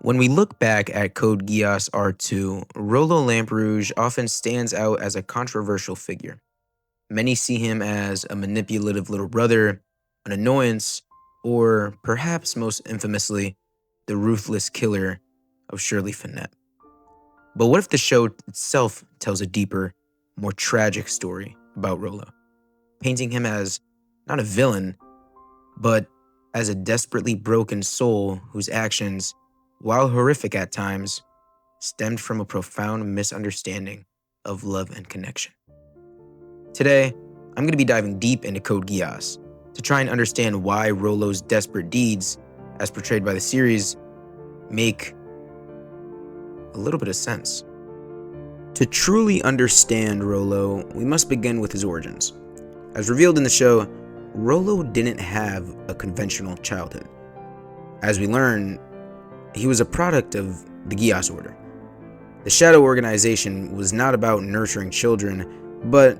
When we look back at Code Geass R2, Rolo Lamperouge often stands out as a controversial figure. Many see him as a manipulative little brother, an annoyance, or perhaps most infamously, the ruthless killer of Shirley Finette. But what if the show itself tells a deeper, more tragic story about Rolo, painting him as not a villain, but as a desperately broken soul whose actions, while horrific at times, stemmed from a profound misunderstanding of love and connection. Today, I'm going to be diving deep into Code Geass to try and understand why Rolo's desperate deeds, as portrayed by the series, make a little bit of sense. To truly understand Rolo, we must begin with his origins. As revealed in the show, Rolo didn't have a conventional childhood. As we learn, he was a product of the Geass Order. The Shadow Organization was not about nurturing children, but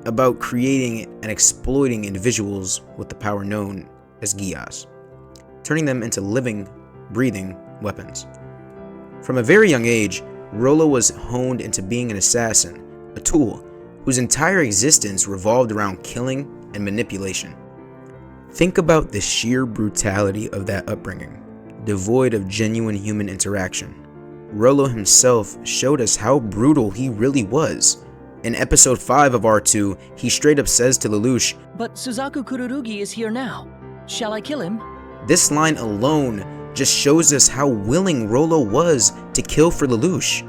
about creating and exploiting individuals with the power known as Geass, turning them into living, breathing weapons. From a very young age, Rolo was honed into being an assassin, a tool whose entire existence revolved around killing and manipulation. Think about the sheer brutality of that upbringing, devoid of genuine human interaction. Rolo himself showed us how brutal he really was. In episode 5 of R2, he straight up says to Lelouch, "But Suzaku Kururugi is here now. Shall I kill him?" This line alone just shows us how willing Rolo was to kill for Lelouch.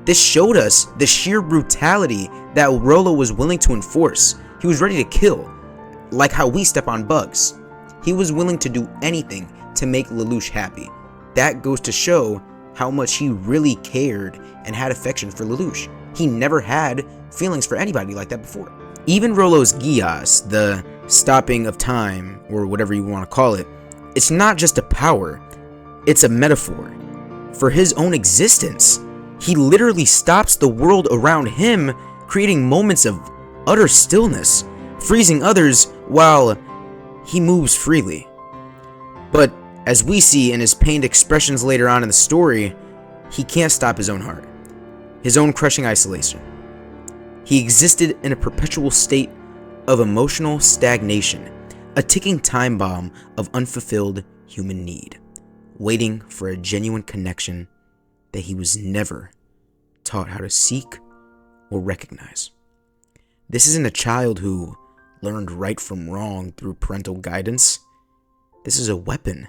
This showed us the sheer brutality that Rolo was willing to enforce. He was ready to kill, like how we step on bugs. He was willing to do anything to make Lelouch happy. That goes to show how much he really cared and had affection for Lelouch. He never had feelings for anybody like that before. Even Rolo's Geass, the stopping of time, or whatever you want to call it, it's not just a power, it's a metaphor for his own existence. He literally stops the world around him, creating moments of utter stillness, freezing others while he moves freely. But as we see in his pained expressions later on in the story, he can't stop his own heart, his own crushing isolation. He existed in a perpetual state of emotional stagnation, a ticking time bomb of unfulfilled human need, waiting for a genuine connection that he was never taught how to seek or recognize. This isn't a child who learned right from wrong through parental guidance. This is a weapon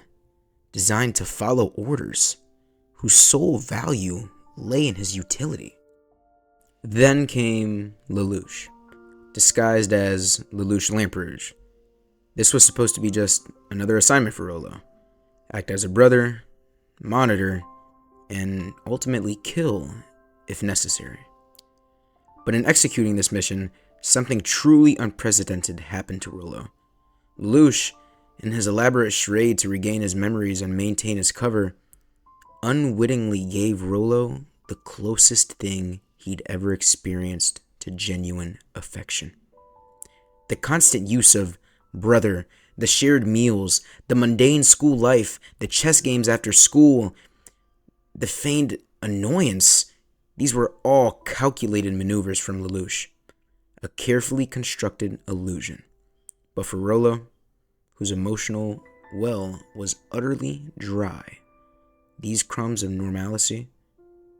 designed to follow orders, whose sole value lay in his utility. Then came Lelouch, disguised as Lelouch Lamperouge. This was supposed to be just another assignment for Rolo. Act as a brother, monitor, and ultimately kill if necessary. But in executing this mission, something truly unprecedented happened to Rolo. Lelouch, in his elaborate charade to regain his memories and maintain his cover, unwittingly gave Rolo the closest thing he'd ever experienced to genuine affection. The constant use of brother, the shared meals, the mundane school life, the chess games after school, the feigned annoyance, these were all calculated maneuvers from Lelouch, a carefully constructed illusion. But for Rolo, whose emotional well was utterly dry, these crumbs of normalcy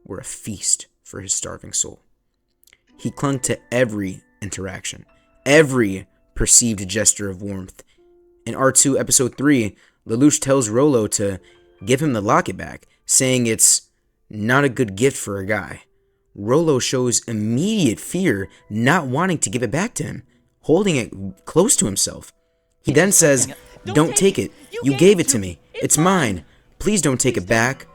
were a feast for his starving soul. He clung to every interaction, every perceived gesture of warmth. In R2 episode 3, Lelouch tells Rolo to give him the locket back, saying it's not a good gift for a guy. Rolo shows immediate fear, not wanting to give it back to him, holding it close to himself. He then says, "Don't take it. You gave it to me. It's mine. Please don't take it back."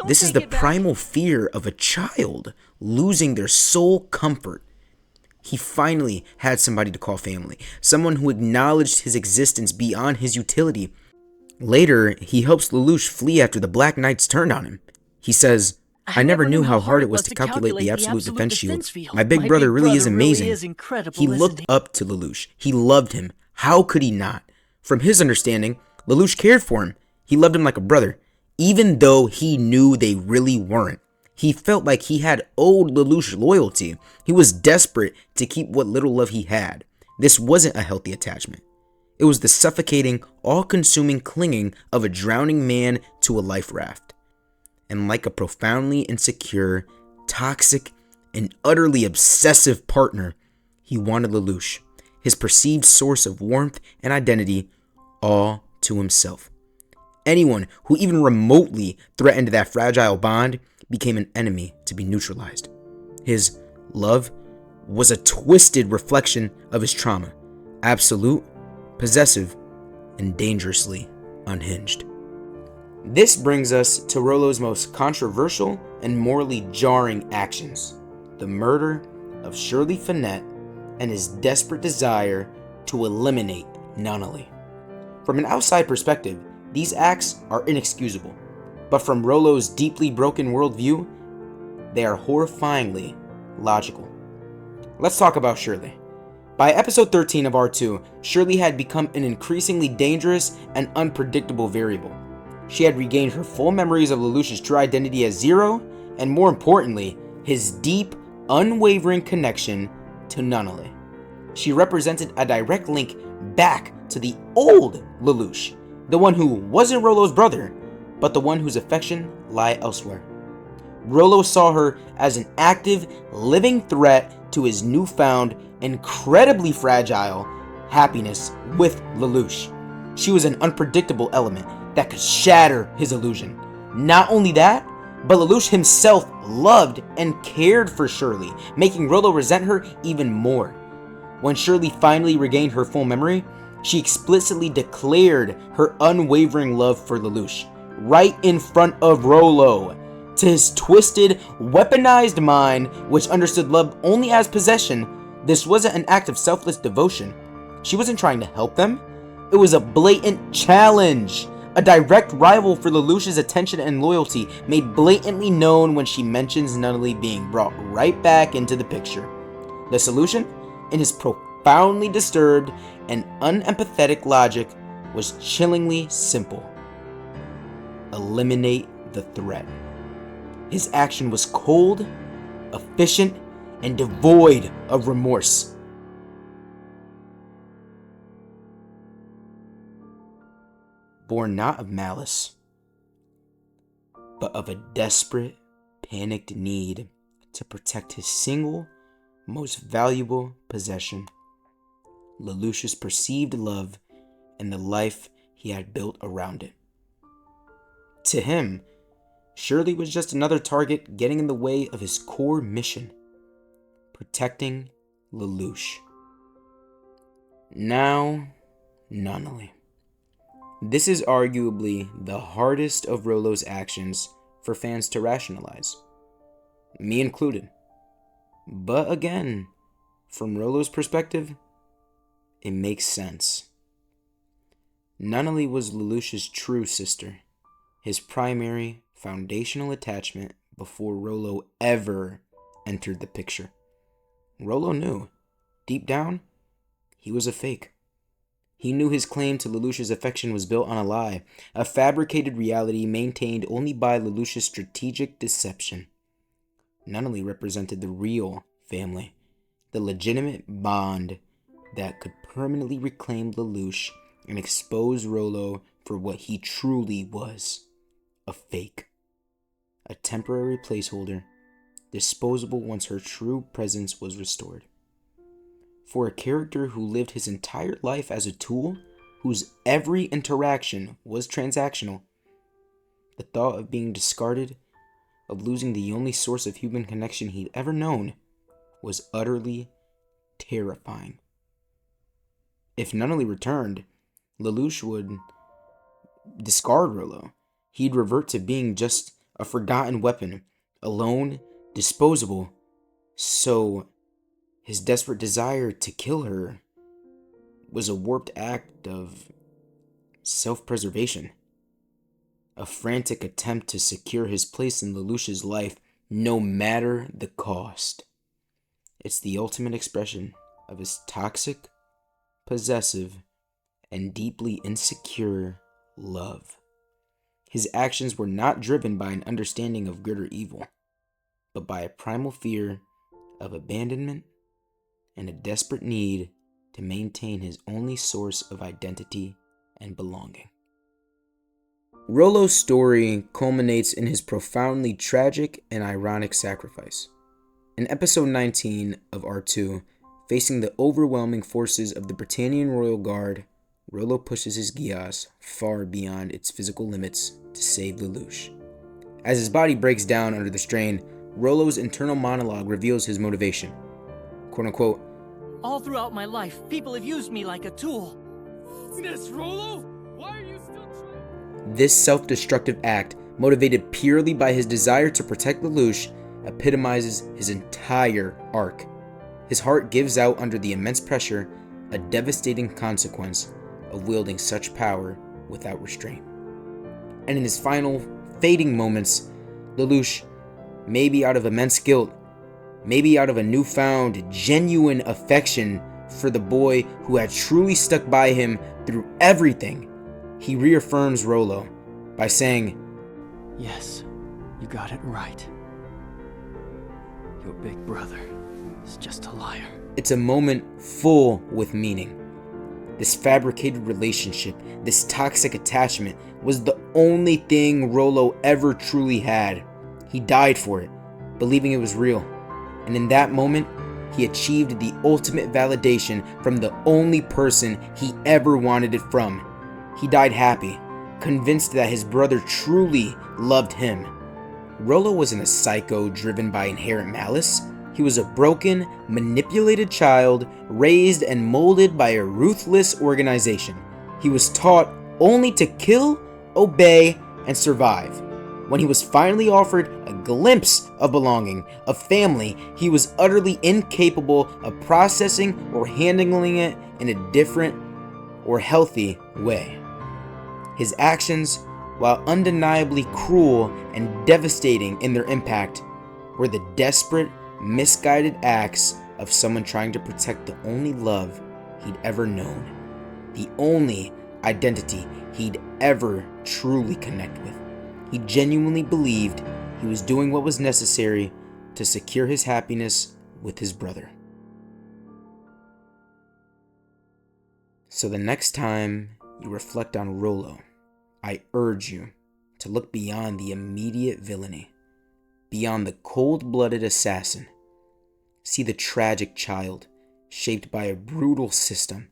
This is the primal fear of a child losing their sole comfort. He finally had somebody to call family, someone who acknowledged his existence beyond his utility. Later, he helps Lelouch flee after the Black Knights turned on him. He says, "I never knew how hard it was to calculate the absolute defense shield. My big brother really is amazing." He looked up to Lelouch. He loved him. How could he not? From his understanding, Lelouch cared for him. He loved him like a brother, Even though he knew they really weren't. He felt like he had owed Lelouch loyalty. He was desperate to keep what little love he had. This wasn't a healthy attachment. It was the suffocating, all-consuming clinging of a drowning man to a life raft. And like a profoundly insecure, toxic, and utterly obsessive partner, he wanted Lelouch, his perceived source of warmth and identity, all to himself. Anyone who even remotely threatened that fragile bond became an enemy to be neutralized. His love was a twisted reflection of his trauma, absolute, possessive, and dangerously unhinged. This brings us to Rolo's most controversial and morally jarring actions, the murder of Shirley Finette and his desperate desire to eliminate Nunnally. From an outside perspective, these acts are inexcusable, but from Rolo's deeply broken worldview, they are horrifyingly logical. Let's talk about Shirley. By episode 13 of R2, Shirley had become an increasingly dangerous and unpredictable variable. She had regained her full memories of Lelouch's true identity as Zero, and more importantly, his deep, unwavering connection to Nunnally. She represented a direct link back to the old Lelouch, the one who wasn't Rolo's brother, but the one whose affection lay elsewhere. Rolo saw her as an active, living threat to his newfound, incredibly fragile happiness with Lelouch. She was an unpredictable element that could shatter his illusion. Not only that, but Lelouch himself loved and cared for Shirley, making Rolo resent her even more. When Shirley finally regained her full memory, she explicitly declared her unwavering love for Lelouch, right in front of Rolo. To his twisted, weaponized mind, which understood love only as possession, this wasn't an act of selfless devotion. She wasn't trying to help them. It was a blatant challenge. A direct rival for Lelouch's attention and loyalty, made blatantly known when she mentions Nunnally being brought right back into the picture. The solution, in his profoundly disturbed and unempathetic logic, was chillingly simple. Eliminate the threat. His action was cold, efficient, and devoid of remorse. Born not of malice, but of a desperate, panicked need to protect his single, most valuable possession, Lelouch's perceived love and the life he had built around it. To him, Shirley was just another target getting in the way of his core mission, protecting Lelouch. Now, Nunnally. This is arguably the hardest of Rolo's actions for fans to rationalize, me included. But again, from Rolo's perspective, it makes sense. Nunnally was Lelouch's true sister, his primary, foundational attachment before Rolo ever entered the picture. Rolo knew, deep down, he was a fake. He knew his claim to Lelouch's affection was built on a lie, a fabricated reality maintained only by Lelouch's strategic deception. Nunnally represented the real family, the legitimate bond that could permanently reclaim Lelouch and expose Rolo for what he truly was, a fake. A temporary placeholder, disposable once her true presence was restored. For a character who lived his entire life as a tool, whose every interaction was transactional, the thought of being discarded, of losing the only source of human connection he'd ever known, was utterly terrifying. If Nunnally returned, Lelouch would discard Rolo. He'd revert to being just a forgotten weapon, alone, disposable. So his desperate desire to kill her was a warped act of self-preservation, a frantic attempt to secure his place in Lelouch's life no matter the cost. It's the ultimate expression of his toxic, possessive, and deeply insecure love. His actions were not driven by an understanding of good or evil, but by a primal fear of abandonment and a desperate need to maintain his only source of identity and belonging. Rolo's story culminates in his profoundly tragic and ironic sacrifice. In episode 19 of R2, facing the overwhelming forces of the Britannian Royal Guard, Rolo pushes his Geass far beyond its physical limits to save Lelouch. As his body breaks down under the strain, Rolo's internal monologue reveals his motivation. Quote-unquote, All throughout my life, people have used me like a tool. This Rolo? Why are you still trying? This self-destructive act, motivated purely by his desire to protect Lelouch, epitomizes his entire arc. His heart gives out under the immense pressure, a devastating consequence of wielding such power without restraint. And in his final, fading moments, Lelouch, maybe out of immense guilt, maybe out of a newfound, genuine affection for the boy who had truly stuck by him through everything, he reaffirms Rolo by saying, Yes, you got it right. Your big brother is just a liar. It's a moment full with meaning. This fabricated relationship, this toxic attachment, was the only thing Rolo ever truly had. He died for it, believing it was real. And in that moment, he achieved the ultimate validation from the only person he ever wanted it from. He died happy, convinced that his brother truly loved him. Rolo wasn't a psycho driven by inherent malice. He was a broken, manipulated child raised and molded by a ruthless organization. He was taught only to kill, obey, and survive. When he was finally offered a glimpse of belonging, of family, he was utterly incapable of processing or handling it in a different or healthy way. His actions, while undeniably cruel and devastating in their impact, were the desperate, misguided acts of someone trying to protect the only love he'd ever known, the only identity he'd ever truly connect with. He genuinely believed he was doing what was necessary to secure his happiness with his brother. So the next time you reflect on Rolo, I urge you to look beyond the immediate villainy, beyond the cold-blooded assassin. See the tragic child shaped by a brutal system,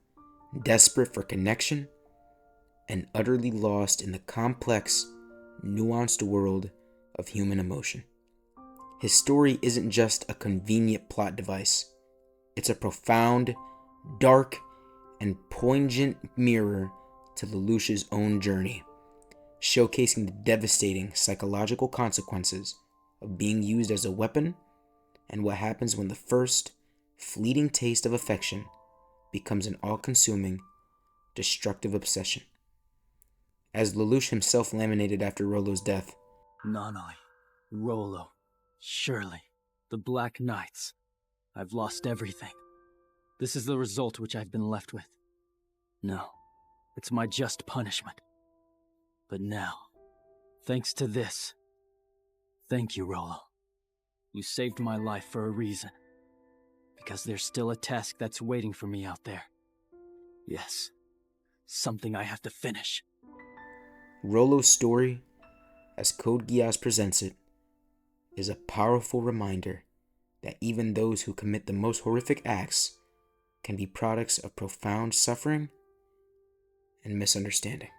desperate for connection, and utterly lost in the complex, nuanced world of human emotion. His story isn't just a convenient plot device. It's a profound, dark, and poignant mirror to Lelouch's own journey, showcasing the devastating psychological consequences of being used as a weapon and what happens when the first, fleeting taste of affection becomes an all-consuming, destructive obsession. As Lelouch himself laminated after Rolo's death, Nanai, Rolo, Shirley, the Black Knights. I've lost everything. This is the result which I've been left with. No, it's my just punishment. But now, thanks to this, thank you, Rolo. You saved my life for a reason. Because there's still a task that's waiting for me out there. Yes, something I have to finish. Rolo's story, as Code Geass presents it, is a powerful reminder that even those who commit the most horrific acts can be products of profound suffering and misunderstanding.